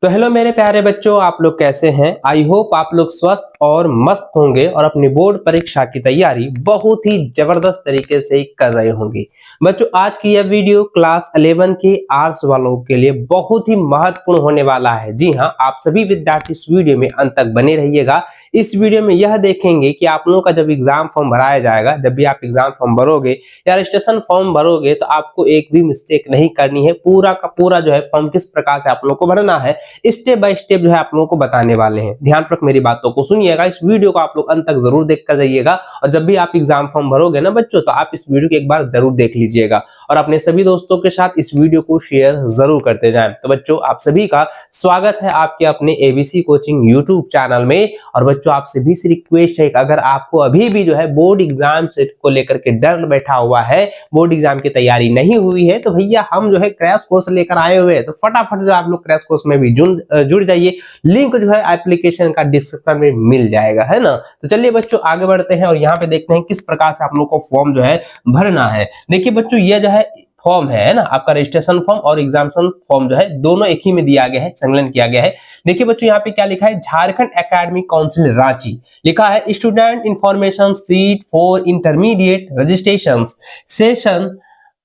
तो हेलो मेरे प्यारे बच्चों, आप लोग कैसे हैं। आई होप आप लोग स्वस्थ और मस्त होंगे और अपनी बोर्ड परीक्षा की तैयारी बहुत ही जबरदस्त तरीके से कर रहे होंगे। बच्चों, आज की यह वीडियो क्लास 11 के आर्ट्स वालों के लिए बहुत ही महत्वपूर्ण होने वाला है। जी हाँ, आप सभी विद्यार्थी इस वीडियो में अंत तक बने रहिएगा। इस वीडियो में यह देखेंगे कि आप लोगों का जब एग्जाम फॉर्म भराया जाएगा, जब भी आप एग्जाम फॉर्म भरोगे या रजिस्ट्रेशन फॉर्म भरोगे, तो आपको एक भी मिस्टेक नहीं करनी है। पूरा का पूरा जो है फॉर्म किस प्रकार से आप लोगों को भरना है, स्टेप बाय स्टेप जो है आप लोगों को बताने वाले हैं। ध्यानपूर्वक मेरी बातों को सुनिएगा। इस वीडियो को आप लोग अंत तक जरूर देख कर जाइएगा और जब भी आप एग्जाम फॉर्म भरोगे ना बच्चों, तो आप इस वीडियो को एक बार जरूर देख लीजिएगा और अपने सभी दोस्तों के साथ इस वीडियो को शेयर जरूर करते जाएं। तो बच्चों, आप सभी का स्वागत है आपके अपने एबीसी कोचिंग यूट्यूब चैनल में। और बच्चों, आप सभी से रिक्वेस्ट है कि अगर आपको अभी भी जो है बोर्ड एग्जाम को लेकर के डर बैठा हुआ है, बोर्ड एग्जाम की तैयारी नहीं हुई है, तो भैया हम जो है क्रैश कोर्स लेकर आए हुए हैं। तो फटाफट जो आप लोग क्रैश कोर्स में भी जुड़ जाइए। लिंक जो है एप्लीकेशन का डिस्क्रिप्शन में मिल जाएगा, है ना। तो चलिए बच्चों, आगे बढ़ते हैं और यहाँ पे देखते हैं किस प्रकार से आप लोग को फॉर्म जो है भरना है। देखिए बच्चों, ये जो है फॉर्म है ना, आपका रजिस्ट्रेशन फॉर्म और एग्जामिनेशन फॉर्म जो है दोनों एक ही में दिया गया है, संकलन किया गया है। देखिए बच्चों, यहाँ पे क्या लिखा है, झारखंड एकेडमिक काउंसिल रांची लिखा है, student information seat for intermediate registration session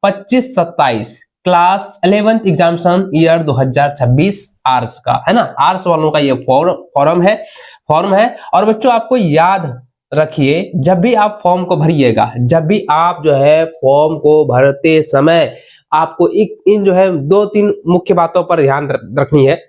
25-27 class 11th examination year 2026 arts का, है ना। आर्ट्स वालों का ये फॉर्म है। और बच्चों, आपको याद रखिए, जब भी आप फॉर्म को भरिएगा, जब भी आप जो है फॉर्म को भरते समय आपको इन जो है 2-3 मुख्य बातों पर ध्यान रखनी है।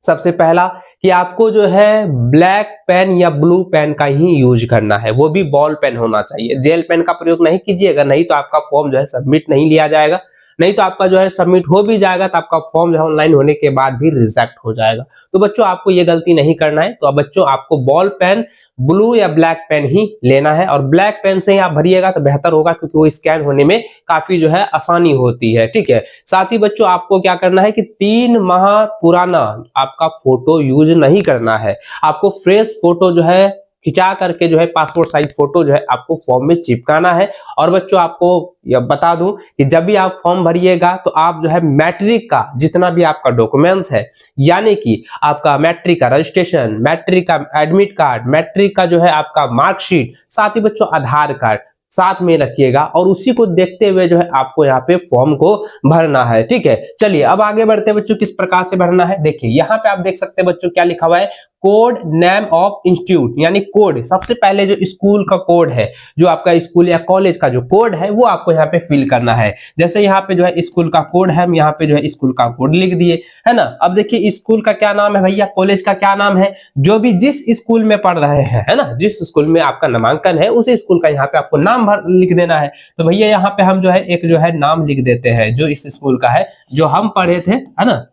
सबसे पहला कि आपको जो है ब्लैक पेन या ब्लू पेन का ही यूज करना है, वो भी बॉल पेन होना चाहिए। जेल पेन का प्रयोग नहीं कीजिएगा, नहीं तो आपका फॉर्म जो है सबमिट नहीं लिया जाएगा। नहीं तो आपका जो है सबमिट हो भी जाएगा तो आपका फॉर्म जो है ऑनलाइन होने के बाद भी रिजेक्ट हो जाएगा। तो बच्चों, आपको ये गलती नहीं करना है। तो अब बच्चों, आपको बॉल पेन, ब्लू या ब्लैक पेन ही लेना है और ब्लैक पेन से ही आप भरिएगा तो बेहतर होगा, क्योंकि वो स्कैन होने में काफी जो है आसानी होती है। ठीक है। साथ ही बच्चों, आपको क्या करना है कि 3 माह पुराना आपका फोटो यूज नहीं करना है। आपको फ्रेश फोटो जो है खिंचा करके जो है पासपोर्ट साइज फोटो जो है आपको फॉर्म में चिपकाना है। और बच्चों, आपको यह बता दूं कि जब भी आप फॉर्म भरिएगा तो आप जो है मैट्रिक का जितना भी आपका डॉक्यूमेंट्स है, यानी कि आपका मैट्रिक का रजिस्ट्रेशन, मैट्रिक का एडमिट कार्ड, मैट्रिक का जो है आपका मार्कशीट, साथ ही बच्चों आधार कार्ड साथ में रखिएगा और उसी को देखते हुए जो है आपको यहाँ पे फॉर्म को भरना है। ठीक है। चलिए अब आगे बढ़ते हैं बच्चों, किस प्रकार से भरना है। देखिए यहाँ पे आप देख सकते हैं बच्चों, क्या लिखा हुआ है, कोड नेम ऑफ इंस्टीट्यूट, यानी कोड, सबसे पहले जो स्कूल का कोड है, जो आपका स्कूल या कॉलेज का जो कोड है वो आपको यहाँ पे फिल करना है। जैसे यहाँ पे जो है स्कूल का कोड है, हम यहाँ पे जो है स्कूल का कोड लिख दिए, है ना। अब देखिए स्कूल का क्या नाम है भैया, कॉलेज का क्या नाम है, जो भी जिस स्कूल में पढ़ रहे हैं, है ना, जिस स्कूल में आपका नामांकन है उसी स्कूल का यहाँ पे आपको नाम लिख देना है। तो भैया यहाँ पे हम जो है एक जो है नाम लिख देते हैं जो इस स्कूल का है, जो हम पढ़े थे, है ना,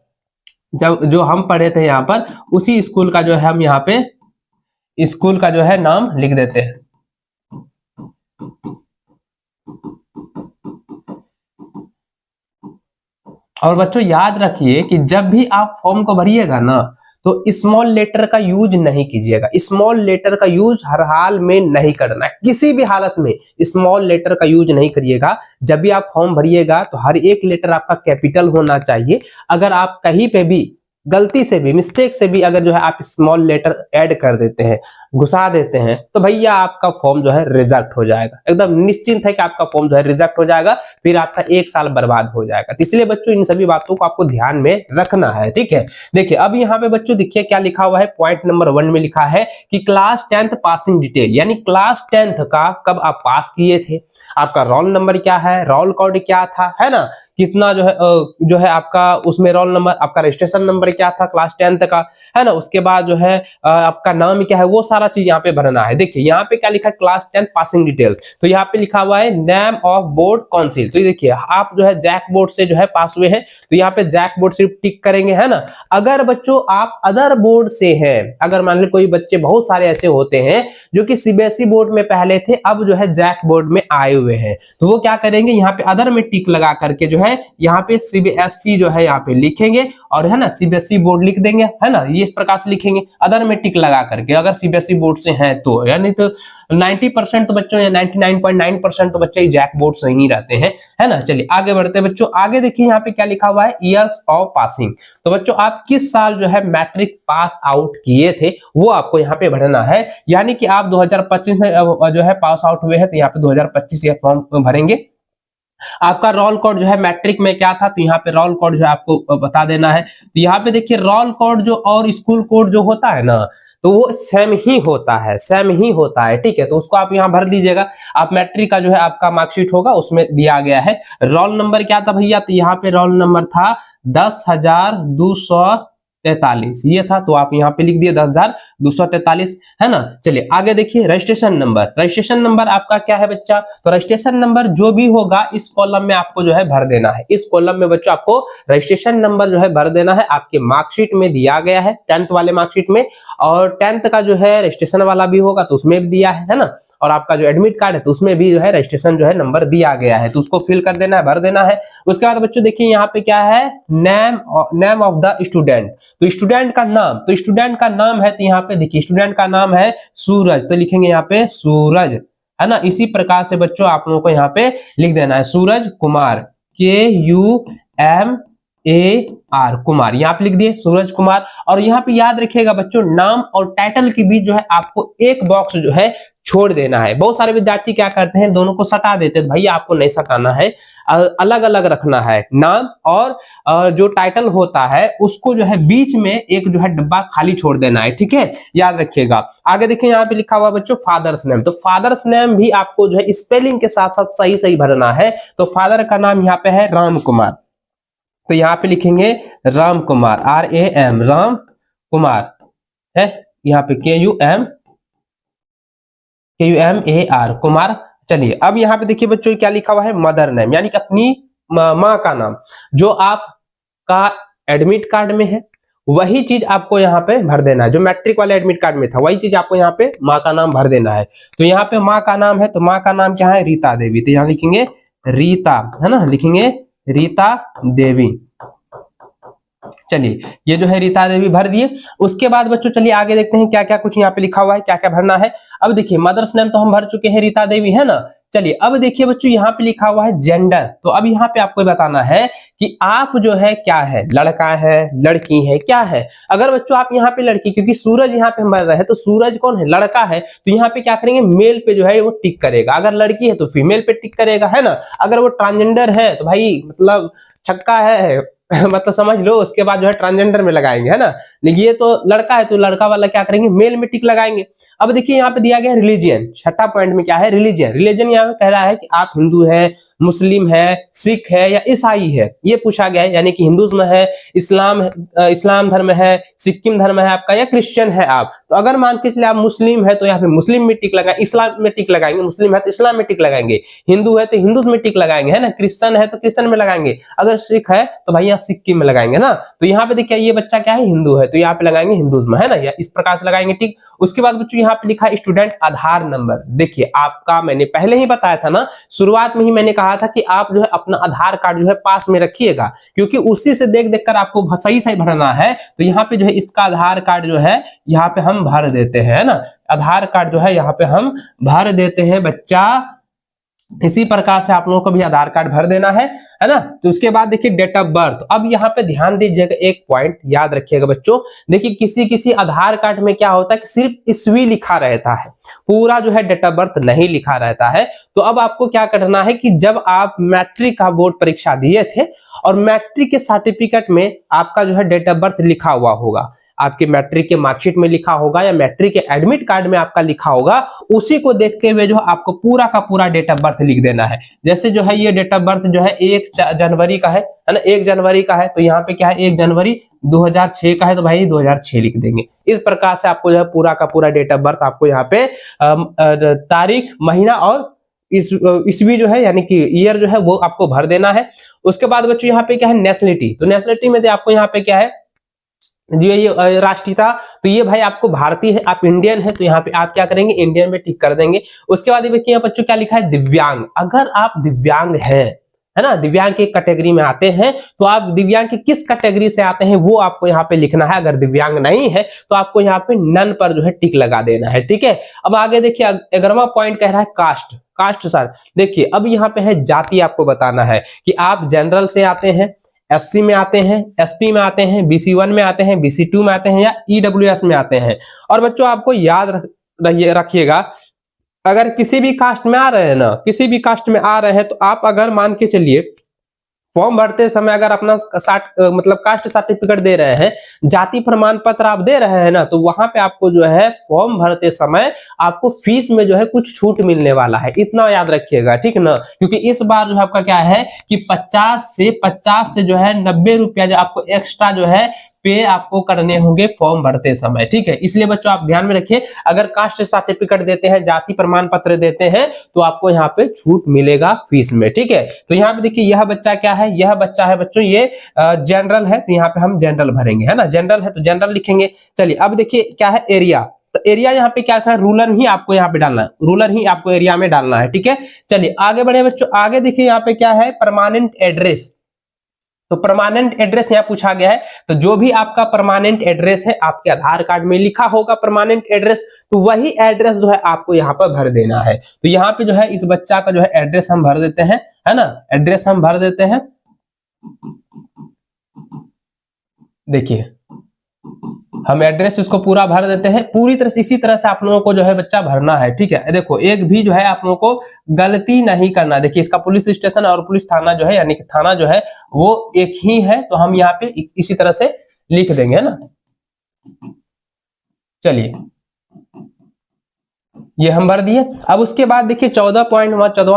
जो हम पढ़े थे यहाँ पर, उसी स्कूल का जो है हम यहाँ पे स्कूल का जो है नाम लिख देते हैं। और बच्चों याद रखिए कि जब भी आप फॉर्म को भरिएगा ना, तो स्मॉल लेटर का यूज नहीं कीजिएगा। स्मॉल लेटर का यूज हर हाल में नहीं करना है, किसी भी हालत में स्मॉल लेटर का यूज नहीं करिएगा। जब भी आप फॉर्म भरिएगा तो हर एक लेटर आपका कैपिटल होना चाहिए। अगर आप कहीं पे भी गलती से भी, मिस्टेक से भी अगर जो है आप स्मॉल लेटर ऐड कर देते हैं, घुसा देते हैं, तो भैया आपका फॉर्म जो है रिजेक्ट हो जाएगा। एकदम निश्चिंत है कि आपका फॉर्म जो है रिजेक्ट हो जाएगा, फिर आपका 1 साल बर्बाद हो जाएगा। तो इसलिए बच्चों इन सभी बातों को आपको ध्यान में रखना है। ठीक है। देखिए अब यहाँ पे बच्चों देखिए क्या लिखा हुआ है, पॉइंट नंबर 1 में लिखा है कि क्लास 10th पासिंग डिटेल, यानी क्लास 10th का कब आप पास किए थे, आपका रोल नंबर क्या है, रोल कोड क्या था, है ना, कितना जो है आपका उसमें रोल नंबर, आपका रजिस्ट्रेशन नंबर क्या था क्लास 10th का, है ना, उसके बाद जो है आपका नाम क्या है, वो सारा चीज यहाँ पे भरना है। देखिए यहाँ पे क्या लिखा है, क्लास 10th पासिंग डिटेल्स, तो यहाँ पे लिखा हुआ है नेम ऑफ बोर्ड काउंसिल। तो ये देखिए आप जो है जैक बोर्ड से जो है पास हुए हैं, तो यहाँ पे जैक बोर्ड सिर्फ टिक करेंगे, है ना। अगर बच्चों आप अदर बोर्ड से हैं, अगर मान लो कोई बच्चे बहुत सारे ऐसे होते हैं जो कि सीबीएसई बोर्ड में पहले थे, अब जो है जैक बोर्ड में आए हुए हैं, तो वो क्या करेंगे, यहाँ पे अदर में टिक लगा करके जो है है यहाँ पे सीबीएसई जो है यहाँ पे लिखेंगे, और है ना सीबीएसई बोर्ड लिख देंगे, है ना, ये इस प्रकार से लिखेंगे अदर में टिक लगा करके, अगर सीबीएसई बोर्ड से हैं तो, यानी तो 90% तो बच्चों या 99.9% तो बच्चे जैक बोर्ड से ही रहते हैं, है ना। चलिए आगे बढ़ते हैं बच्चों। आगे देखिए यहाँ पे क्या लिखा हुआ है, ईयर्स ऑफ पासिंग। तो बच्चों आप किस साल जो है मैट्रिक पास आउट किए थे वो आपको यहाँ पे भरना है, यानी कि आप 2025 में जो है पास आउट हुए हैं तो यहाँ पे 2025 ये फॉर्म भरेंगे। आपका रोल कोड जो है मैट्रिक में क्या था, तो यहाँ पे रोल कोड जो है आपको बता देना है। तो यहाँ पे देखिए रोल कोड जो और स्कूल कोड जो होता है ना, तो वो सेम ही होता है, सेम ही होता है, ठीक है। तो उसको आप यहाँ भर दीजिएगा। आप मैट्रिक का जो है आपका मार्कशीट होगा उसमें दिया गया है। रोल नंबर क्या था भैया, तो यहाँ पे रोल नंबर था 10,243 ये था, तो आप यहाँ पे लिख दिए 10,243, है ना। चलिए आगे देखिए रजिस्ट्रेशन नंबर। रजिस्ट्रेशन नंबर आपका क्या है बच्चा, तो रजिस्ट्रेशन नंबर जो भी होगा इस कॉलम में आपको जो है भर देना है। इस कॉलम में बच्चों आपको रजिस्ट्रेशन नंबर जो है भर देना है। आपके मार्कशीट में दिया गया है 10th वाले मार्कशीट में, और 10th का जो है रजिस्ट्रेशन वाला भी होगा तो उसमें भी दिया है ना, और आपका जो एडमिट कार्ड है तो उसमें भी जो है रजिस्ट्रेशन जो है नंबर दिया गया है, तो उसको फिल कर देना है, भर देना है। उसके बाद बच्चों देखिए यहाँ पे क्या है, नेम ऑफ द स्टूडेंट। तो स्टूडेंट का नाम, तो स्टूडेंट का नाम है, तो यहाँ पे देखिए स्टूडेंट का नाम है सूरज, तो लिखेंगे यहाँ पे सूरज, है ना। इसी प्रकार से बच्चों आप लोगों को यहाँ पे लिख देना है सूरज कुमार, KUMAR कुमार, यहाँ पे लिख दिए सूरज कुमार। और यहाँ पे याद रखिएगा बच्चों नाम और टाइटल के बीच जो है आपको एक बॉक्स जो है छोड़ देना है। बहुत सारे विद्यार्थी क्या करते हैं, दोनों को सटा देते हैं, भैया आपको नहीं सटाना है, अलग अलग रखना है। नाम और जो टाइटल होता है उसको जो है बीच में एक जो है डब्बा खाली छोड़ देना है, ठीक है, याद रखिएगा। आगे देखिए यहाँ पे लिखा हुआ बच्चों फादर्स नेम। तो फादर्स नेम भी आपको जो है स्पेलिंग के साथ साथ सही सही भरना है। तो फादर का नाम यहाँ पे है राम कुमार, तो यहाँ पे लिखेंगे राम कुमार, RAM राम कुमार है, यहाँ पे KUMAR कुमार। चलिए अब यहाँ पे देखिए बच्चों क्या लिखा हुआ है, मदर नेम, यानी कि अपनी माँ का नाम। जो आपका एडमिट कार्ड में है वही चीज आपको यहाँ पे भर देना है, जो मैट्रिक वाले एडमिट कार्ड में था वही चीज आपको यहाँ पे माँ का नाम भर देना है। तो यहाँ पे माँ का नाम है, तो माँ का नाम क्या है, रीता देवी, तो यहाँ लिखेंगे रीता, है ना, लिखेंगे रीता देवी। चलिए ये जो है रीता देवी भर दिए। उसके बाद बच्चों चलिए आगे देखते हैं क्या क्या कुछ यहाँ पे लिखा हुआ है, क्या क्या भरना है। अब देखिए मदर्स नेम तो हम भर चुके हैं, रीता देवी, है ना। चलिए अब देखिए बच्चों यहाँ पे लिखा हुआ है जेंडर। तो अब यहाँ पे आपको बताना है कि आप जो है क्या है, लड़का है, लड़की है, क्या है। अगर बच्चों आप यहाँ पे लड़की, क्योंकि सूरज यहाँ पे हम भर रहे हैं तो सूरज कौन है, लड़का है, तो यहाँ पे क्या करेंगे, मेल पे जो है वो टिक करेगा। अगर लड़की है तो फीमेल पे टिक करेगा, है ना। अगर वो ट्रांसजेंडर है तो भाई मतलब छक्का है मतलब समझ लो, उसके बाद जो है ट्रांसजेंडर में लगाएंगे, है ना। लेकिन ये तो लड़का है तो लड़का वाला क्या करेंगे, मेल में टिक लगाएंगे। अब देखिए यहाँ पे दिया गया है रिलीजियन, छठा पॉइंट में क्या है, रिलीजियन। रिलीजन यहाँ पे कह रहा है कि आप हिंदू है, मुस्लिम है, सिख है या ईसाई है, ये पूछा गया है। यानी कि हिंदुज्म है, इस्लाम धर्म है, सिक्किम धर्म है आपका, या क्रिश्चियन है आप। तो अगर मान के चलिए आप मुस्लिम है तो यहाँ पे मुस्लिम में टिक लगाएंगे, इस्लाम में टिक लगाएंगे, मुस्लिम है तो इस्लाम में टिक लगाएंगे, हिंदू है तो हिंदू में टिक लगाएंगे, है ना, क्रिश्चियन है तो क्रिश्चियन में लगाएंगे, अगर सिख है तो भाई यहाँ सिक्किम में लगाएंगे ना। तो यहाँ पे देखिए ये बच्चा क्या है, हिंदू है, तो यहाँ पे लगाएंगे हिंदुज्म, है ना, या इस प्रकार से लगाएंगे टिक। उसके बाद बच्चों यहाँ पे लिखा है स्टूडेंट आधार नंबर। देखिए आपका मैंने पहले ही बताया था ना, शुरुआत में ही मैंने कहा था कि आप जो है अपना आधार कार्ड जो है पास में रखिएगा, क्योंकि उसी से देख देख कर आपको सही सही भरना है। तो यहाँ पे जो है इसका आधार कार्ड जो है यहाँ पे हम भर देते हैं, है ना, आधार कार्ड जो है यहाँ पे हम भर देते हैं बच्चा। इसी प्रकार से आप लोगों को भी आधार कार्ड भर देना है ना। तो उसके बाद देखिए डेट ऑफ बर्थ। अब यहाँ पे ध्यान दीजिएगा, एक पॉइंट याद रखिएगा बच्चों, देखिए किसी किसी आधार कार्ड में क्या होता है कि सिर्फ ईस्वी लिखा रहता है, पूरा जो है डेट ऑफ बर्थ नहीं लिखा रहता है। तो अब आपको क्या करना है कि जब आप मैट्रिक का बोर्ड परीक्षा दिए थे और मैट्रिक के सर्टिफिकेट में आपका जो है डेट ऑफ बर्थ लिखा हुआ होगा, आपके मैट्रिक के मार्कशीट में लिखा होगा या मैट्रिक के एडमिट कार्ड में आपका लिखा होगा, उसी को देखते हुए जो आपको पूरा का पूरा डेट ऑफ बर्थ लिख देना है। जैसे जो है ये डेट ऑफ बर्थ जो है 1 जनवरी का है ना, 1 जनवरी का है, तो यहाँ पे क्या है 1 जनवरी 2006 का है, तो भाई 2006 लिख देंगे। इस प्रकार से आपको जो है पूरा का पूरा डेट ऑफ बर्थ आपको यहाँ पे तारीख, महीना और ईस्वी जो है यानी कि ईयर जो है वो आपको भर देना है। उसके बाद बच्चों यहाँ पे क्या है नेशनलिटी। तो नेशनलिटी में आपको यहाँ पे क्या है, ये राष्ट्रीयता, तो ये भाई आपको भारतीय है, आप इंडियन है, तो यहाँ पे आप क्या करेंगे, इंडियन में टिक कर देंगे। उसके बाद देखिए बच्चों क्या लिखा है दिव्यांग। अगर आप दिव्यांग हैं है ना, दिव्यांग की कैटेगरी में आते हैं, तो आप दिव्यांग की किस कैटेगरी से आते हैं वो आपको यहाँ पे लिखना है। अगर दिव्यांग नहीं है तो आपको यहाँ पे नन पर जो है टिक लगा देना है, ठीक है। अब आगे देखिए 11वां पॉइंट कह रहा है कास्ट। कास्ट सर देखिए अब यहाँ पे है जाति, आपको बताना है कि आप जनरल से आते हैं, एससी में आते हैं, एसटी में आते हैं, BC1 में आते हैं, BC2 में आते हैं या EWS में आते हैं। और बच्चों आपको याद रखिएगा, अगर किसी भी कास्ट में आ रहे हैं ना, किसी भी कास्ट में आ रहे हैं तो आप अगर मान के चलिए फॉर्म भरते समय अगर अपना मतलब कास्ट सर्टिफिकेट दे रहे हैं, जाति प्रमाण पत्र आप दे रहे हैं ना, तो वहां पे आपको जो है फॉर्म भरते समय आपको फीस में जो है कुछ छूट मिलने वाला है, इतना याद रखिएगा, ठीक ना। क्योंकि इस बार जो है आपका क्या है कि 50 से जो है 90 रुपया जो आपको एक्स्ट्रा जो है पे आपको करने होंगे फॉर्म भरते समय, ठीक है। इसलिए बच्चों आप ध्यान में रखिए, अगर कास्ट सर्टिफिकेट देते हैं, जाति प्रमाण पत्र देते हैं, तो आपको यहाँ पे छूट मिलेगा फीस में, ठीक है। तो यहाँ पे देखिए यह बच्चा क्या है, यह बच्चा है बच्चों ये जनरल है, तो यहाँ पे हम जनरल भरेंगे, है ना, जनरल है तो जनरल लिखेंगे। चलिए अब देखिए क्या है एरिया, तो एरिया यहाँ पे क्या है, रूरल ही आपको यहाँ पे डालना है, रूरल ही आपको एरिया में डालना है, ठीक है। चलिए आगे बढ़े बच्चों, आगे देखिए यहाँ पे क्या है परमानेंट एड्रेस। तो परमानेंट एड्रेस यहाँ पूछा गया है, तो जो भी आपका परमानेंट एड्रेस है आपके आधार कार्ड में लिखा होगा परमानेंट एड्रेस, तो वही एड्रेस जो है आपको यहाँ पर भर देना है। तो यहाँ पे जो है इस बच्चा का जो है एड्रेस हम भर देते हैं, है ना, एड्रेस हम भर देते हैं। देखिए हम एड्रेस इसको पूरा भर देते हैं पूरी तरह से, इसी तरह से आप लोगों को जो है बच्चा भरना है, ठीक है। देखो एक भी जो है आप लोगों को गलती नहीं करना। देखिए इसका पुलिस स्टेशन और पुलिस थाना जो है यानी कि थाना जो है वो एक ही है, तो हम यहाँ पे इसी तरह से लिख देंगे, है ना। चलिए ये हम भर दिए। अब उसके बाद देखिए 14वां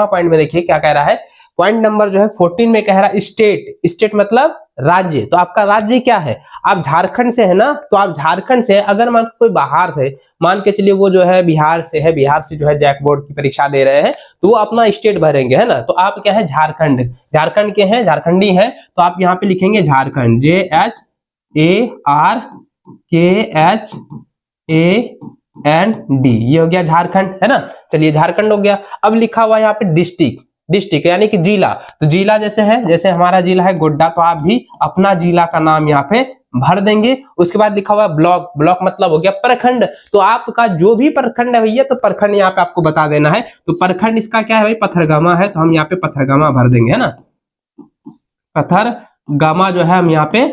पॉइंट में देखिए क्या कह रहा है, पॉइंट नंबर जो है 14 में कह रहा है स्टेट। स्टेट मतलब राज्य, तो आपका राज्य क्या है, आप झारखंड से है ना, तो आप झारखंड से अगर मान कोई बाहर से मान के चलिए वो जो है बिहार से है, बिहार से जो है जैक बोर्ड की परीक्षा दे रहे हैं, तो वो अपना स्टेट भरेंगे, है ना। तो आप क्या है झारखंड, झारखंड के हैं, झारखंडी हैं, तो आप यहाँ पे लिखेंगे झारखंड, ZHARKHAND, ये हो गया झारखंड, है ना। चलिए झारखंड हो गया। अब लिखा हुआ यहाँ पे डिस्ट्रिक्ट, डिस्ट्रिक्ट यानी कि जिला, तो जिला जैसे है, जैसे हमारा जिला है गोड्डा, तो आप भी अपना जिला का नाम यहाँ पे भर देंगे। उसके बाद लिखा हुआ ब्लॉक, ब्लॉक मतलब हो गया प्रखंड, तो आपका जो भी प्रखंड है भैया, तो प्रखंड यहाँ पे आपको बता देना है। तो प्रखंड इसका क्या है भाई, पथरगामा है, तो हम यहाँ पे पथरगामा भर देंगे, है ना, पथरगामा जो है हम यहाँ पे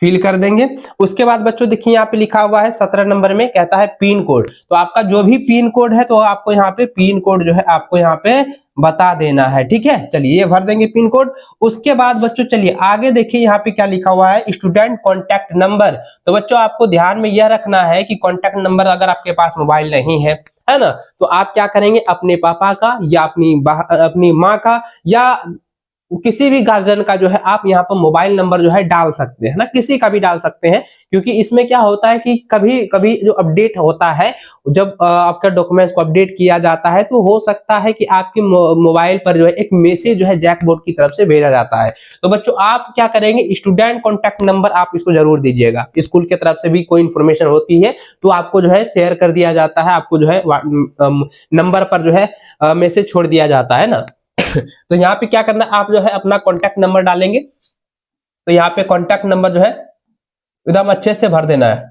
फिल कर देंगे। उसके बाद बच्चों देखिए यहाँ पे लिखा हुआ है 17 नंबर में कहता है पिन कोड, तो आपका जो भी पिन कोड है तो आपको यहाँ पे पिन कोड जो है आपको यहाँ पे बता देना है, ठीक है। चलिए ये भर देंगे पिन कोड। उसके बाद बच्चों चलिए आगे देखिए यहाँ पे क्या लिखा हुआ है स्टूडेंट कॉन्टैक्ट नंबर। तो बच्चों आपको ध्यान में यह रखना है कि कॉन्टैक्ट नंबर अगर आपके पास मोबाइल नहीं है ना, तो आप क्या करेंगे अपने पापा का या अपनी माँ का या किसी भी गार्जियन का जो है आप यहाँ पर मोबाइल नंबर जो है डाल सकते हैं ना, किसी का भी डाल सकते हैं। क्योंकि इसमें क्या होता है कि कभी कभी जो अपडेट होता है, जब आपका डॉक्यूमेंट्स को अपडेट किया जाता है, तो हो सकता है कि आपके मोबाइल पर जो है एक मैसेज जो है जैक बोर्ड की तरफ से भेजा जाता है। तो बच्चों आप क्या करेंगे स्टूडेंट कॉन्टैक्ट नंबर आप इसको जरूर दीजिएगा। स्कूल की तरफ से भी कोई इंफॉर्मेशन होती है तो आपको जो है शेयर कर दिया जाता है, आपको जो है नंबर पर जो है मैसेज छोड़ दिया जाता है ना। तो यहाँ पे क्या करना है आप जो है अपना कॉन्टैक्ट नंबर डालेंगे, तो यहाँ पे कॉन्टैक्ट नंबर जो है एकदम अच्छे से भर देना है,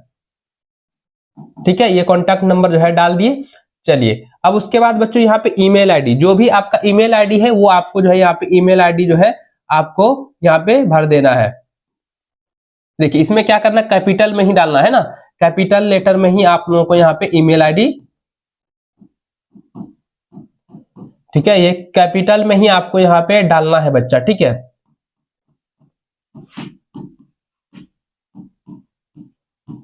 ठीक है। ये कॉन्टैक्ट नंबर जो है डाल दिए। चलिए अब उसके बाद बच्चों यहाँ पे ईमेल आईडी, जो भी आपका ईमेल आईडी है वो आपको जो है यहाँ पे ईमेल आईडी जो है आपको यहाँ पे भर देना है। देखिए इसमें क्या करना, कैपिटल में ही डालना है ना, कैपिटल लेटर में ही आप लोगों को यहाँ पे ईमेल आईडी, ठीक है, ये कैपिटल में ही आपको यहाँ पे डालना है बच्चा, ठीक है।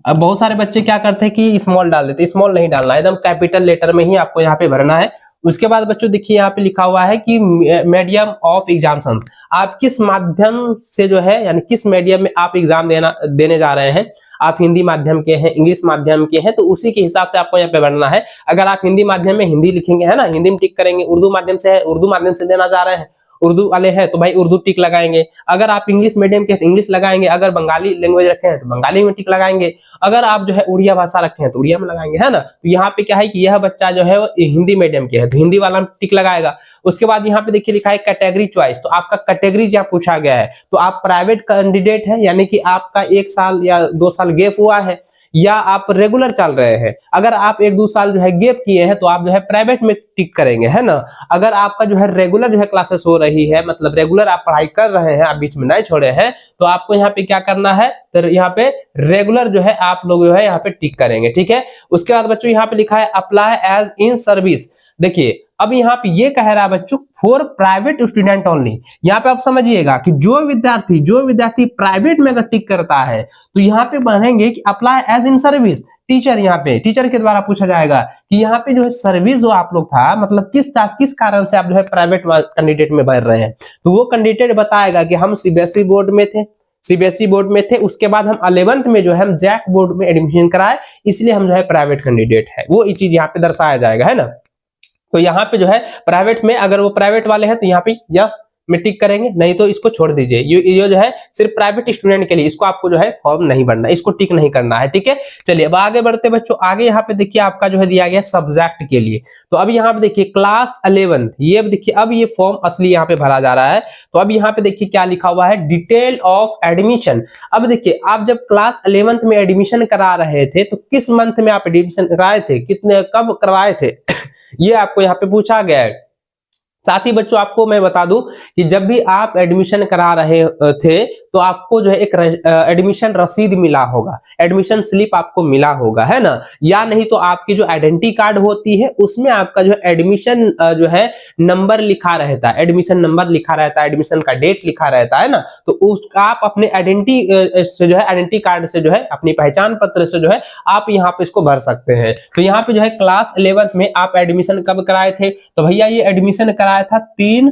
अब बहुत सारे बच्चे क्या करते हैं कि स्मॉल डाल देते, स्मॉल नहीं डालना है, एकदम कैपिटल लेटर में ही आपको यहाँ पे भरना है। उसके बाद बच्चों देखिए यहाँ पे लिखा हुआ है कि मीडियम ऑफ एग्जामिनेशन, आप किस माध्यम से जो है यानी किस मीडियम में आप एग्जाम देने जा रहे हैं। आप हिंदी माध्यम के हैं, इंग्लिश माध्यम के हैं, तो उसी के हिसाब से आपको यहाँ पे भरना है। अगर आप हिंदी माध्यम में हिंदी लिखेंगे, है ना, हिंदी में टिक करेंगे, उर्दू माध्यम से है उर्दू माध्यम से देना चाह रहे हैं, उर्दू वाले हैं तो भाई उर्दू टिक लगाएंगे, अगर आप इंग्लिश मीडियम के हैं तो इंग्लिश लगाएंगे, अगर बंगाली लैंग्वेज रखे हैं तो बंगाली में टिक लगाएंगे, अगर आप जो है उड़िया भाषा रखे हैं तो उड़िया में लगाएंगे, है ना। तो यहाँ पे क्या है कि यह बच्चा जो है वो हिंदी मीडियम के है तो हिंदी वाला में टिक लगाएगा। उसके बाद यहाँ पे देखिए लिखा है कैटेगरी चॉइस, तो आपका कैटेगरी यहाँ पूछा गया है, तो आप प्राइवेट कैंडिडेट है यानी कि आपका 1 साल या 2 साल गैप हुआ है, या आप रेगुलर चल रहे हैं। अगर आप 1-2 साल जो है गैप किए हैं तो आप जो है प्राइवेट में टिक करेंगे, है ना। अगर आपका जो है रेगुलर जो है क्लासेस हो रही है, मतलब रेगुलर आप पढ़ाई कर रहे हैं, आप बीच में नहीं छोड़े हैं, तो आपको यहाँ पे क्या करना है, तो यहाँ पे रेगुलर जो है आप लोग जो है यहाँ पे टिक करेंगे, ठीक है। उसके बाद बच्चों यहाँ पे लिखा है अप्लाई एज इन सर्विस। देखिए अब यहाँ पे ये कह रहा है बच्चों फॉर प्राइवेट स्टूडेंट ओनली। यहाँ पे आप समझिएगा कि जो विद्यार्थी प्राइवेट में अगर टिक करता है तो यहाँ पे बढ़ेंगे कि apply as in service teacher, यहाँ पे टीचर के द्वारा पूछा जाएगा कि यहाँ पे जो है सर्विस जो आप लोग था, मतलब किस कारण से आप जो है प्राइवेट कैंडिडेट में भर रहे हैं, तो वो कैंडिडेट बताएगा कि हम सीबीएसई बोर्ड में थे, उसके बाद हम 11th में जो है हम जैक बोर्ड में एडमिशन कराए, इसलिए हम जो है प्राइवेट कैंडिडेट है, वो ये चीज यहाँ पे दर्शाया जाएगा, है ना। तो यहाँ पे जो है प्राइवेट में अगर वो प्राइवेट वाले हैं तो यहाँ पे यस में टिक करेंगे, नहीं तो इसको छोड़ दीजिए। ये जो है सिर्फ प्राइवेट स्टूडेंट के लिए, इसको आपको जो है फॉर्म नहीं भरना, इसको टिक नहीं करना है, ठीक है। चलिए अब आगे बढ़ते बच्चों, आगे यहाँ पे देखिए आपका जो है दिया गया सब्जेक्ट के लिए, तो अब यहाँ पे देखिए क्लास 11th, ये देखिए अब ये फॉर्म असली यहाँ पे भरा जा रहा है। तो अब यहाँ पे देखिए क्या लिखा हुआ है, डिटेल ऑफ एडमिशन। अब देखिए आप जब क्लास 11th में एडमिशन करा रहे थे तो किस मंथ में आप एडमिशन कराए थे, कब करवाए थे ये आपको यहाँ पे पूछा गया है। साथ ही बच्चों आपको मैं बता दूं कि जब भी आप एडमिशन करा रहे थे तो आपको जो है एक एडमिशन रसीद मिला होगा, एडमिशन स्लिप आपको मिला होगा, है ना, या नहीं तो आपकी जो आइडेंटिटी कार्ड होती है उसमें आपका जो एडमिशन जो है नंबर लिखा रहता है, एडमिशन नंबर लिखा रहता है, एडमिशन का डेट लिखा रहता है ना। तो उसका आप अपने आइडेंटिटी से जो है आइडेंटिटी कार्ड से जो है अपनी पहचान पत्र से जो है आप यहाँ पे इसको भर सकते हैं। तो यहाँ पे जो है क्लास 11th में आप एडमिशन कब कराए थे, तो भैया ये एडमिशन कराया था 3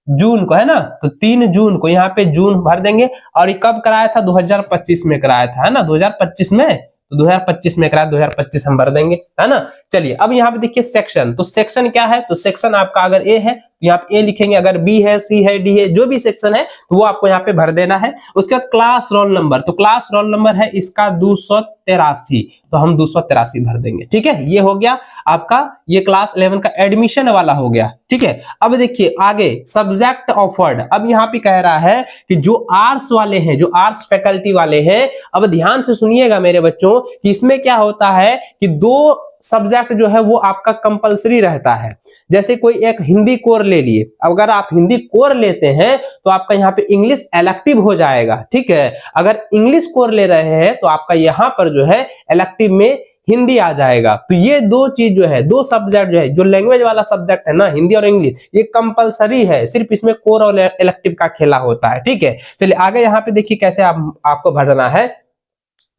जून को, है ना। तो 3 जून को यहाँ पे जून भर देंगे, और ये कब कराया था, 2025 में कराया था, है ना, 2025 में, तो 2025 में कराया, 2025 हम भर देंगे, है ना। चलिए अब यहाँ पे देखिए सेक्शन, तो सेक्शन क्या है, तो सेक्शन आपका अगर ए है तो यहाँ पे ए लिखेंगे, अगर बी है, सी है, डी है, जो भी सेक्शन है तो वो आपको यहाँ पे भर देना है। उसके बाद क्लास रोल नंबर, तो क्लास रोल नंबर है इसका 283, तो हम 283 भर देंगे, ठीक है। ये हो गया आपका, ये क्लास 11 का एडमिशन वाला हो गया, ठीक है। अब देखिए आगे सब्जेक्ट ऑफर्ड, अब यहाँ पे कह रहा है कि जो आर्ट्स वाले हैं, जो आर्ट्स फैकल्टी वाले हैं, अब ध्यान से सुनिएगा मेरे बच्चों कि इसमें क्या होता है कि 2 सब्जेक्ट जो है वो आपका कंपलसरी रहता है। जैसे कोई एक हिंदी कोर ले लिए, अगर आप हिंदी कोर लेते हैं तो आपका यहाँ पे इंग्लिश इलेक्टिव हो जाएगा, ठीक है। अगर इंग्लिश कोर ले रहे हैं तो आपका यहाँ पर जो है इलेक्टिव में हिंदी आ जाएगा। तो ये 2 चीज जो है, 2 सब्जेक्ट जो है, जो लैंग्वेज वाला सब्जेक्ट है ना, हिंदी और इंग्लिश, ये कंपलसरी है, सिर्फ इसमें कोर और इलेक्टिव का खेला होता है, ठीक है। चलिए आगे यहाँ पे देखिए कैसे आपको भरना है,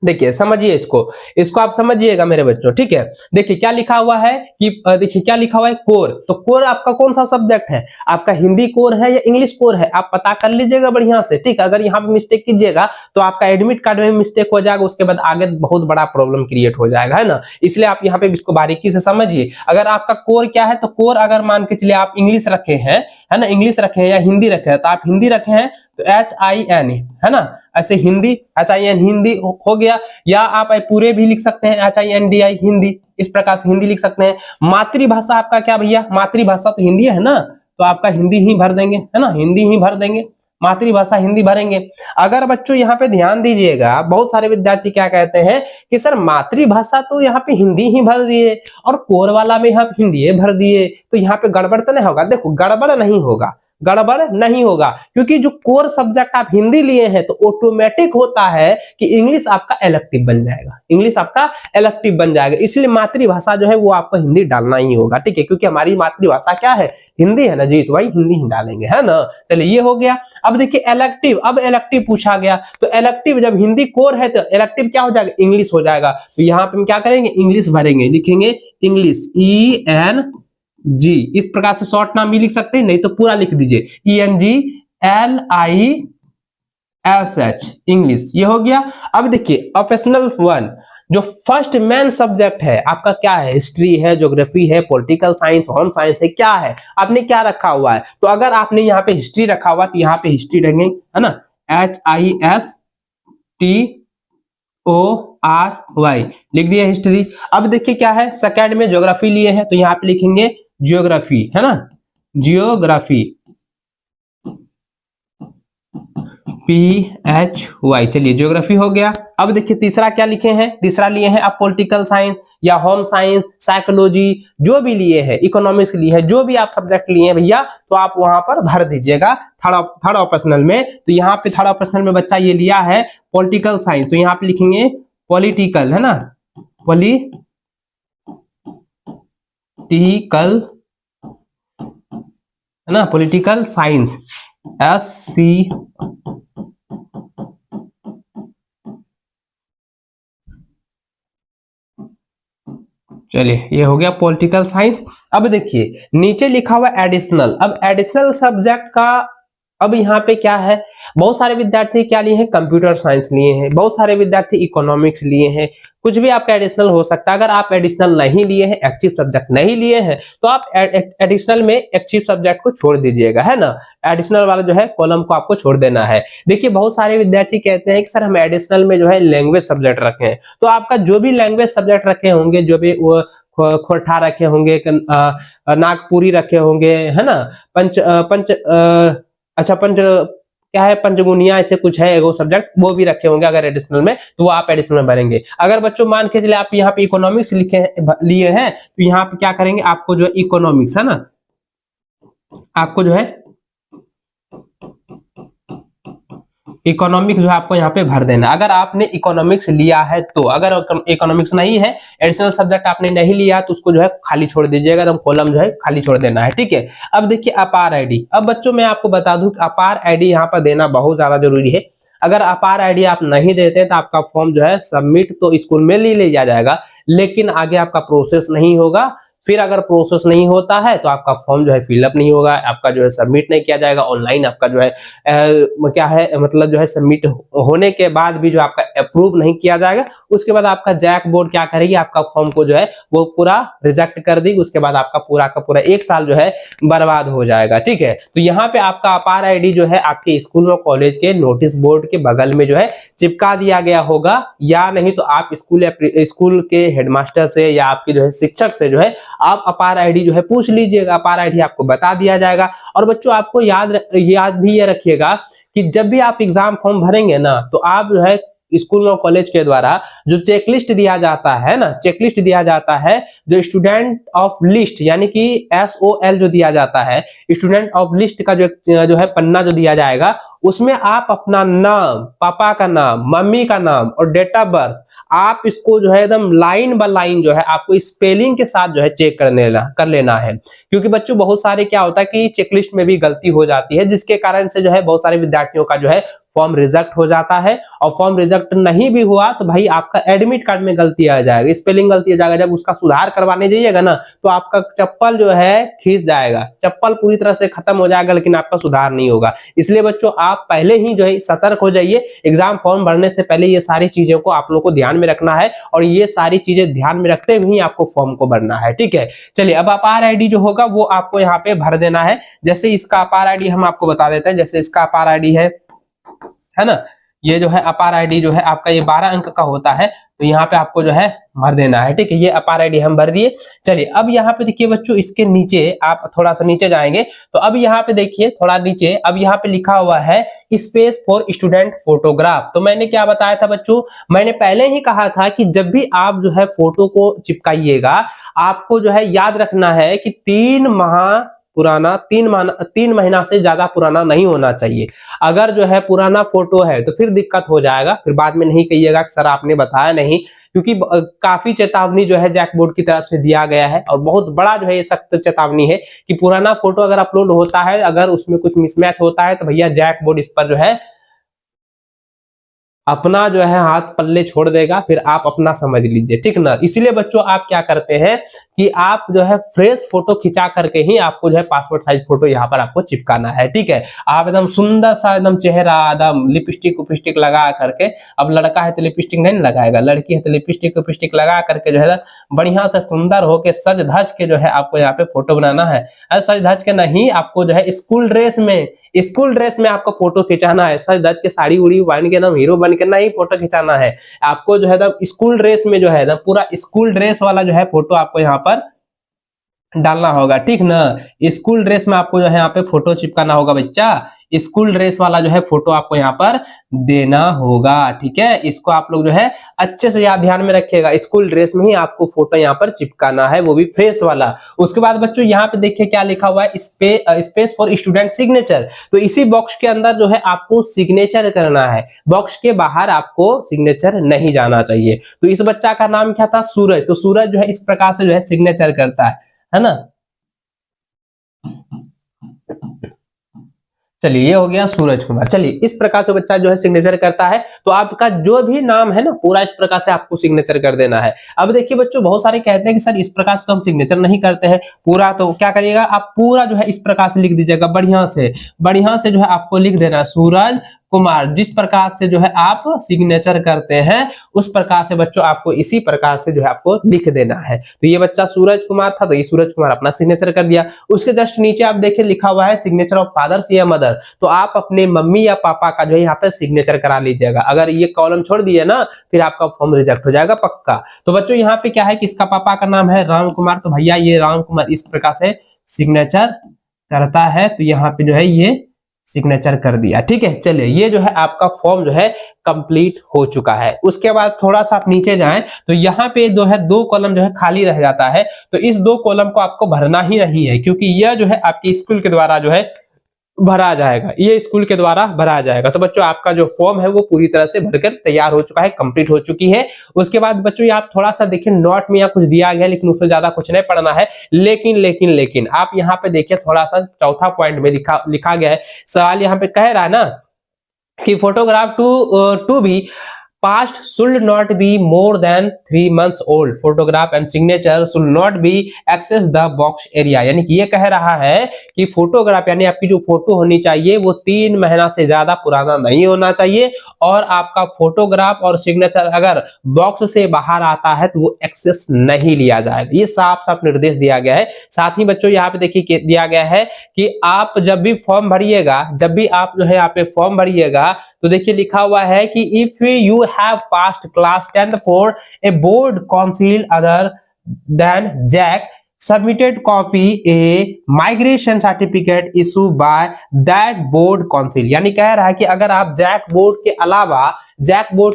देखिए समझिए इसको आप समझिएगा मेरे बच्चों, ठीक है। देखिए क्या लिखा हुआ है कि देखिए क्या लिखा हुआ है, कोर, तो कोर आपका कौन सा सब्जेक्ट है, आपका हिंदी कोर है या इंग्लिश कोर है, आप पता कर लीजिएगा बढ़िया से, ठीक है। अगर यहाँ पे मिस्टेक कीजिएगा तो आपका एडमिट कार्ड में मिस्टेक हो जाएगा, उसके बाद आगे बहुत बड़ा प्रॉब्लम क्रिएट हो जाएगा, है ना। इसलिए आप यहाँ पे इसको बारीकी से समझिए। अगर आपका कोर क्या है, तो कोर अगर मान के चलिए आप इंग्लिश रखे हैं, है ना, इंग्लिश रखे हैं या हिंदी रखे हैं, तो आप हिंदी रखे हैं तो HIN, है ना, ऐसे हिंदी HIN हिंदी हो गया, या आप पूरे भी लिख सकते हैं HINDI हिंदी, इस प्रकार से हिंदी लिख सकते हैं। मातृभाषा आपका क्या भैया, मातृभाषा तो हिंदी है ना, तो आपका हिंदी ही भर देंगे, है ना, हिंदी ही भर देंगे, मातृभाषा हिंदी भरेंगे। अगर बच्चों यहाँ पे ध्यान दीजिएगा, बहुत सारे विद्यार्थी क्या कहते हैं कि सर मातृभाषा तो यहाँ पे हिंदी ही भर दिए और कोर वाला में यहाँ हिंदी भर दिए, तो यहाँ पे गड़बड़ तो नहीं होगा। देखो गड़बड़ नहीं होगा, क्योंकि जो कोर सब्जेक्ट आप हिंदी लिए हैं तो ऑटोमेटिक होता है कि इंग्लिश आपका इलेक्टिव बन जाएगा, इंग्लिश आपका इलेक्टिव बन जाएगा। इसलिए मातृभाषा जो है वो आपको हिंदी डालना ही होगा, ठीक है, क्योंकि हमारी मातृभाषा क्या है, हिंदी है ना जी, तो भाई हिंदी ही डालेंगे, है ना। चलिए ये हो गया। अब देखिए इलेक्टिव, अब इलेक्टिव पूछा गया, तो इलेक्टिव जब हिंदी कोर है तो इलेक्टिव क्या हो जाएगा, इंग्लिश हो जाएगा। तो यहाँ पे हम क्या करेंगे, इंग्लिश भरेंगे, लिखेंगे इंग्लिश ENG, इस प्रकार से शॉर्ट नाम भी लिख सकते हैं, नहीं तो पूरा लिख दीजिए ENGLISH इंग्लिश, ये हो गया। अब देखिए ऑप्शनल 1, जो फर्स्ट मेन सब्जेक्ट है आपका क्या है, हिस्ट्री है, ज्योग्राफी है, पॉलिटिकल साइंस, होम साइंस है, क्या है, आपने क्या रखा हुआ है। तो अगर आपने यहाँ पे हिस्ट्री रखा हुआ तो यहाँ पे हिस्ट्री रहेंगे, है ना, HISTORY लिख दिया हिस्ट्री। अब देखिए क्या है, सेकंड में ज्योग्राफी लिए हैं तो यहाँ पे लिखेंगे जियोग्राफी, है ना, जियोग्राफी PHY, चलिए ज्योग्राफी हो गया। अब देखिए तीसरा क्या लिखे हैं, तीसरा लिए हैं आप पॉलिटिकल साइंस या होम साइंस, साइकोलॉजी, जो भी लिए हैं, इकोनॉमिक्स लिए हैं, जो भी आप सब्जेक्ट लिए हैं भैया, तो आप वहां पर भर दीजिएगा थर्ड ऑप्शनल में। तो यहाँ पे थर्ड ऑप्शनल में बच्चा ये लिया है पॉलिटिकल साइंस, तो यहाँ पे लिखेंगे पॉलिटिकल, है ना, पॉलिटिकल, है ना, पॉलिटिकल साइंस SC, चलिए ये हो गया पॉलिटिकल साइंस। अब देखिए नीचे लिखा हुआ एडिशनल, अब एडिशनल सब्जेक्ट का अब यहाँ पे क्या है, बहुत सारे विद्यार्थी क्या लिए हैं, कंप्यूटर साइंस लिए हैं, बहुत सारे विद्यार्थी इकोनॉमिक्स लिए हैं, कुछ भी आपका एडिशनल हो सकता है। अगर आप एडिशनल नहीं लिए हैं, एक्टिव सब्जेक्ट नहीं लिए हैं, तो आप एडिशनल में एक्टिव सब्जेक्ट को छोड़ दीजिएगा, है ना, एडिशनल वाला जो है कॉलम को आपको छोड़ देना है। देखिए बहुत सारे विद्यार्थी कहते हैं कि सर हम एडिशनल में जो है लैंग्वेज सब्जेक्ट रखें, तो आपका जो भी लैंग्वेज सब्जेक्ट रखे होंगे, जो भी खोरठा रखे होंगे, नागपुरी रखे होंगे, है ना, पंच क्या है, पंचगुनिया ऐसे कुछ है वो सब्जेक्ट, वो भी रखे होंगे अगर एडिशनल में, तो वो आप एडिशनल में भरेंगे। अगर बच्चों मान के चले आप यहाँ पे इकोनॉमिक्स लिए हैं, तो यहाँ पे क्या करेंगे, आपको जो है इकोनॉमिक्स, है ना, आपको जो है इकोनॉमिक्स जो है आपको यहाँ पे भर देना। अगर आपने इकोनॉमिक्स लिया है तो, अगर इकोनॉमिक्स नहीं है, एडिशनल सब्जेक्ट आपने नहीं लिया तो उसको जो है खाली छोड़ दीजिएगा, एकदम कॉलम जो है खाली छोड़ देना है, ठीक है। अब देखिए अपार आईडी, अब बच्चों मैं आपको बता दूं कि अपार आईडी यहाँ पर देना बहुत ज्यादा जरूरी है। अगर अपार आईडी आप नहीं देते तो आपका फॉर्म जो है सबमिट तो स्कूल में ले लिया जाएगा, लेकिन आगे आपका प्रोसेस नहीं होगा। फिर अगर प्रोसेस नहीं होता है तो आपका फॉर्म जो है फिलअप नहीं होगा, आपका जो है सबमिट नहीं किया जाएगा, ऑनलाइन आपका जो है क्या है मतलब जो है सबमिट होने के बाद भी जो आपका अप्रूव नहीं किया जाएगा, उसके बाद आपका जैक बोर्ड क्या करेगी, आपका फॉर्म को जो है वो पूरा रिजेक्ट कर देगी, उसके बाद आपका पूरा का पूरा 1 साल जो है बर्बाद हो जाएगा, ठीक है। तो यहाँ पे आपका अपार आईडी जो है आपके स्कूल और कॉलेज के नोटिस बोर्ड के बगल में जो है चिपका दिया गया होगा, या नहीं तो आप स्कूल के हेडमास्टर से या आपके जो है शिक्षक से जो है आप अपार आईडी जो है पूछ लीजिएगा, अपार आईडी आपको बता दिया जाएगा। और बच्चों आपको याद भी ये रखिएगा कि जब भी आप एग्जाम फॉर्म भरेंगे ना, तो आप जो है स्कूल और कॉलेज के द्वारा जो चेकलिस्ट दिया जाता है ना, चेकलिस्ट दिया जाता है, जो स्टूडेंट ऑफ लिस्ट यानी कि SOL जो दिया जाता है, स्टूडेंट ऑफ लिस्ट का जो है पन्ना जो दिया जाएगा, उसमें आप अपना नाम, पापा का नाम, मम्मी का नाम और डेट ऑफ बर्थ, आप इसको जो है एकदम लाइन बाय लाइन जो है आपको स्पेलिंग के साथ जो है चेक कर लेना है। क्योंकि बच्चों बहुत सारे क्या होता है कि चेकलिस्ट में भी गलती हो जाती है, जिसके कारण से जो है बहुत सारे विद्यार्थियों का जो है फॉर्म रिजेक्ट हो जाता है। और फॉर्म रिजेक्ट नहीं भी हुआ तो भाई आपका एडमिट कार्ड में गलती आ जाएगा, स्पेलिंग गलती आ जाएगा, जब उसका सुधार करवाने जाइएगा ना तो आपका चप्पल जो है खींच जाएगा, चप्पल पूरी तरह से खत्म हो जाएगा, लेकिन आपका सुधार नहीं होगा। इसलिए बच्चों आप पहले ही जो है सतर्क हो जाइए, एग्जाम फॉर्म भरने से पहले ये सारी चीजों को आप लोगों को ध्यान में रखना है, और ये सारी चीजें ध्यान में रखते हुए ही आपको फॉर्म को भरना है, ठीक है। चलिए अब अपार आईडी जो होगा वो आपको यहाँ पे भर देना है। जैसे इसका अपार आईडी हम आपको बता देते हैं, जैसे इसका अपार आईडी है ना, ये जो है अपार आईडी जो है आपका ये 12 अंक का होता है, तो यहाँ पे आपको जो है भर देना है, ठीक है। ये अपार आईडी हम भर दिए। चलिए अब यहाँ पे देखिए बच्चों, इसके नीचे आप थोड़ा सा नीचे जाएंगे तो अब यहाँ पे देखिए थोड़ा नीचे, अब यहाँ पे लिखा हुआ है स्पेस फॉर स्टूडेंट फोटोग्राफ। तो मैंने क्या बताया था बच्चों, मैंने पहले ही कहा था कि जब भी आप जो है फोटो को चिपकाइएगा, आपको जो है याद रखना है कि 3 माह पुराना, 3 महीना से ज्यादा पुराना नहीं होना चाहिए। अगर जो है पुराना फोटो है तो फिर दिक्कत हो जाएगा, फिर बाद में नहीं कहिएगा कि सर आपने बताया नहीं, क्योंकि काफी चेतावनी जो है जैक बोर्ड की तरफ से दिया गया है, और बहुत बड़ा जो है ये सख्त चेतावनी है कि पुराना फोटो अगर अपलोड होता है, अगर उसमें कुछ मिसमैच होता है तो भैया जैक बोर्ड इस पर जो है अपना जो है हाथ पल्ले छोड़ देगा, फिर आप अपना समझ लीजिए, ठीक ना। इसलिए बच्चों आप क्या करते हैं कि आप जो है फ्रेश फोटो खिंचा करके ही आपको जो है पासपोर्ट साइज फोटो यहाँ पर आपको चिपकाना है, ठीक है। आप एकदम सुंदर सा एकदम चेहरा एकदम लिपस्टिक उपिस्टिक लगा करके, अब लड़का है तो लिपस्टिक नहीं लगाएगा, लड़की है तो लिपस्टिक उपिस्टिक लगा करके जो है बढ़िया से सुंदर होके सज धज के जो है आपको यहाँ पे फोटो बनाना है। सज धज के नहीं, आपको जो है स्कूल ड्रेस में आपको फोटो खिंचाना है। सज धज के साड़ी उड़ी पहन के एकदम हीरो बन के नहीं फोटो खिंचाना है, आपको जो है एकदम स्कूल ड्रेस में जो है एकदम पूरा स्कूल ड्रेस वाला जो है फोटो आपको यहाँ पर डालना होगा, ठीक ना। स्कूल ड्रेस में आपको जो है यहाँ पे फोटो चिपकाना होगा बच्चा, स्कूल ड्रेस वाला जो है फोटो आपको यहाँ पर देना होगा, ठीक है। इसको आप लोग जो है अच्छे से याद ध्यान में रखिएगा, स्कूल ड्रेस में ही आपको फोटो यहाँ पर चिपकाना है, वो भी फ्रेश वाला। उसके बाद बच्चों यहाँ पे देखिए क्या लिखा हुआ है, स्पेस फॉर स्टूडेंट सिग्नेचर। तो इसी बॉक्स के अंदर जो है आपको सिग्नेचर करना है, बॉक्स के बाहर आपको सिग्नेचर नहीं जाना चाहिए। तो इस बच्चा का नाम क्या था, सूरज। तो सूरज जो है इस प्रकार से जो है सिग्नेचर करता है ना। चलिए ये हो गया सूरज कुमार। चलिए इस प्रकार से बच्चा जो है सिग्नेचर करता है, तो आपका जो भी नाम है ना पूरा इस प्रकार से आपको सिग्नेचर कर देना है। अब देखिए बच्चों, बहुत सारे कहते हैं कि सर इस प्रकार से तो हम सिग्नेचर नहीं करते हैं पूरा, तो क्या करिएगा आप पूरा जो है इस प्रकार से लिख दीजिएगा, बढ़िया से जो है आपको लिख देना सूरज कुमार। जिस प्रकार से जो है आप सिग्नेचर करते हैं उस प्रकार से बच्चों आपको इसी प्रकार से जो है आपको लिख देना है। तो ये बच्चा सूरज कुमार था, तो ये सूरज कुमार अपना सिग्नेचर कर दिया। उसके जस्ट नीचे आप देखिए लिखा हुआ है सिग्नेचर ऑफ फादर्स या मदर, तो आप अपने मम्मी या पापा का जो है यहाँ पे सिग्नेचर करा लीजिएगा। अगर ये कॉलम छोड़ दिए ना फिर आपका फॉर्म रिजेक्ट हो जाएगा पक्का। तो बच्चों यहाँ पे क्या है कि इसका पापा का नाम है राम कुमार, तो भैया ये राम कुमार इस प्रकार से सिग्नेचर करता है, तो यहाँ पे जो है ये सिग्नेचर कर दिया, ठीक है। चलिए ये जो है आपका फॉर्म जो है कंप्लीट हो चुका है। उसके बाद थोड़ा सा आप नीचे जाएं तो यहाँ पे जो है 2 कॉलम जो है खाली रह जाता है, तो इस 2 कॉलम को आपको भरना ही नहीं है, क्योंकि यह जो है आपके स्कूल के द्वारा जो है भरा जाएगा, ये स्कूल के द्वारा भरा जाएगा। तो बच्चों आपका जो फॉर्म है वो पूरी तरह से भरकर तैयार हो चुका है, कंप्लीट हो चुकी है। उसके बाद बच्चों आप थोड़ा सा देखिए नोट में यहाँ कुछ दिया गया, लेकिन उसमें ज्यादा कुछ नहीं पढ़ना है। लेकिन आप यहाँ पे देखिए थोड़ा सा चौथा पॉइंट में लिखा गया है, सवाल यहाँ पे कह रहा है ना कि photograph to be past should not be more than 3 months old. Photograph and signature should not be access the box area. यानी कि ये कह रहा है कि फोटोग्राफ यानी आपकी जो फोटो होनी चाहिए वो 3 महीना से ज्यादा पुराना नहीं होना चाहिए, और आपका फोटोग्राफ और सिग्नेचर अगर बॉक्स से बाहर आता है तो वो एक्सेस नहीं लिया जाएगा। ये साफ साफ निर्देश दिया गया है। साथ ही बच्चों यहाँ पे देखिए दिया गया है कि आप जब भी फॉर्म भरिएगा, जब भी आप जो है यहाँ पे फॉर्म भरिएगा तो देखिए लिखा हुआ है कि if you have passed class 10th for a board council other than JAC submitted copy a migration certificate issued by that board council। यानी कह रहा है कि अगर आप जैक बोर्ड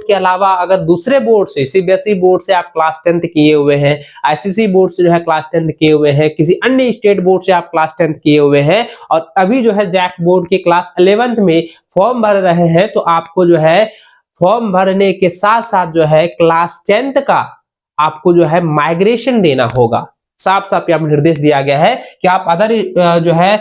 के अलावा अगर दूसरे बोर्ड से, सीबीएसई बोर्ड से आप क्लास 10th किए हुए हैं, आईसीसी बोर्ड से जो है क्लास 10th किए हुए हैं, किसी अन्य स्टेट बोर्ड से आप क्लास 10th किए हुए हैं और अभी जो है जैक बोर्ड के क्लास 11th में फॉर्म भर रहे हैं, तो आपको जो है फॉर्म भरने के साथ साथ जो है क्लास 10th का आपको जो है माइग्रेशन देना होगा। साफ साफ यहाँ पर निर्देश दिया गया है कि आप अदर जो है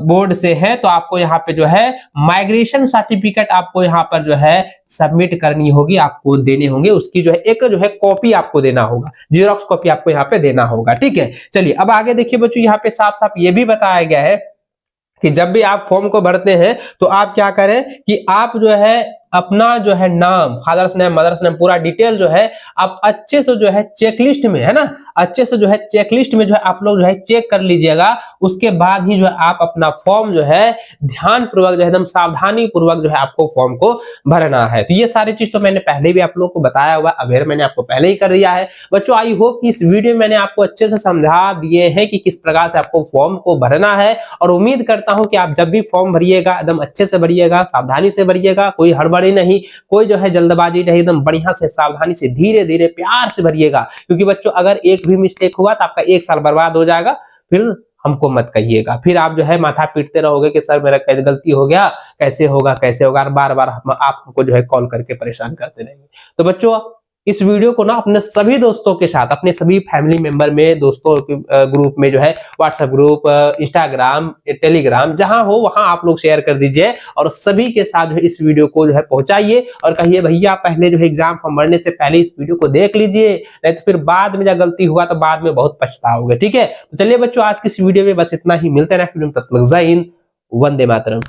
बोर्ड से हैं तो आपको यहाँ पे जो है माइग्रेशन सर्टिफिकेट आपको यहाँ पर जो है सबमिट करनी होगी, आपको देने होंगे। उसकी जो है एक जो है कॉपी आपको देना होगा, जेरॉक्स कॉपी आपको यहाँ पे देना होगा, ठीक है। चलिए अब आगे देखिए बच्चों, यहाँ पे साफ साफ ये भी बताया गया है कि जब भी आप फॉर्म को भरते हैं तो आप क्या करें कि आप जो है अपना जो है नाम, फादर्स नेम, मदर्स नेम, पूरा डिटेल जो है आप अच्छे से जो है चेकलिस्ट में, है ना, अच्छे से जो है चेकलिस्ट में जो है आप लोग जो है चेक कर लीजिएगा। उसके बाद ही जो है आप अपना फॉर्म जो है ध्यान पूर्वक जो है एकदम सावधानी पूर्वक जो है आपको फॉर्म को भरना है। तो ये सारी चीज तो मैंने पहले भी आप लोग को बताया हुआ, अवेयर मैंने आपको पहले ही कर दिया है। बच्चों आई होप कि इस वीडियो में मैंने आपको अच्छे से समझा दिए हैं कि किस प्रकार से आपको फॉर्म को भरना है, और उम्मीद करता हूं कि आप जब भी फॉर्म भरिएगा एकदम अच्छे से भरिएगा, सावधानी से भरिएगा, कोई हड़बड़ी नहीं, कोई जो है जल्दबाजी नहीं, एकदम बढ़िया से सावधानी से धीरे धीरे प्यार से भरिएगा। क्योंकि बच्चों अगर एक भी मिस्टेक हुआ तो आपका 1 साल बर्बाद हो जाएगा, फिर हमको मत कहिएगा, फिर आप जो है माथा पीटते रहोगे कि सर मेरा गलती हो गया, कैसे होगा, और बार बार आप हमको जो है कॉल करके परेशान करते रहेंगे। तो बच्चों इस वीडियो को ना अपने सभी दोस्तों के साथ, अपने सभी फैमिली मेंबर में, दोस्तों के ग्रुप में जो है, व्हाट्सएप ग्रुप, इंस्टाग्राम, टेलीग्राम, जहां हो वहां आप लोग शेयर कर दीजिए और सभी के साथ जो है इस वीडियो को जो है पहुंचाइए और कहिए भैया पहले जो है एग्जाम फॉर्म भरने से पहले इस वीडियो को देख लीजिए, नहीं तो फिर बाद में जब गलती हुआ तो बाद में बहुत पछताओगे। ठीक है, तो चलिए बच्चों आज की इस वीडियो में बस इतना ही, मिलते हैं नेक्स्ट वीडियो में, तब तक जय हिंद, वंदे मातरम।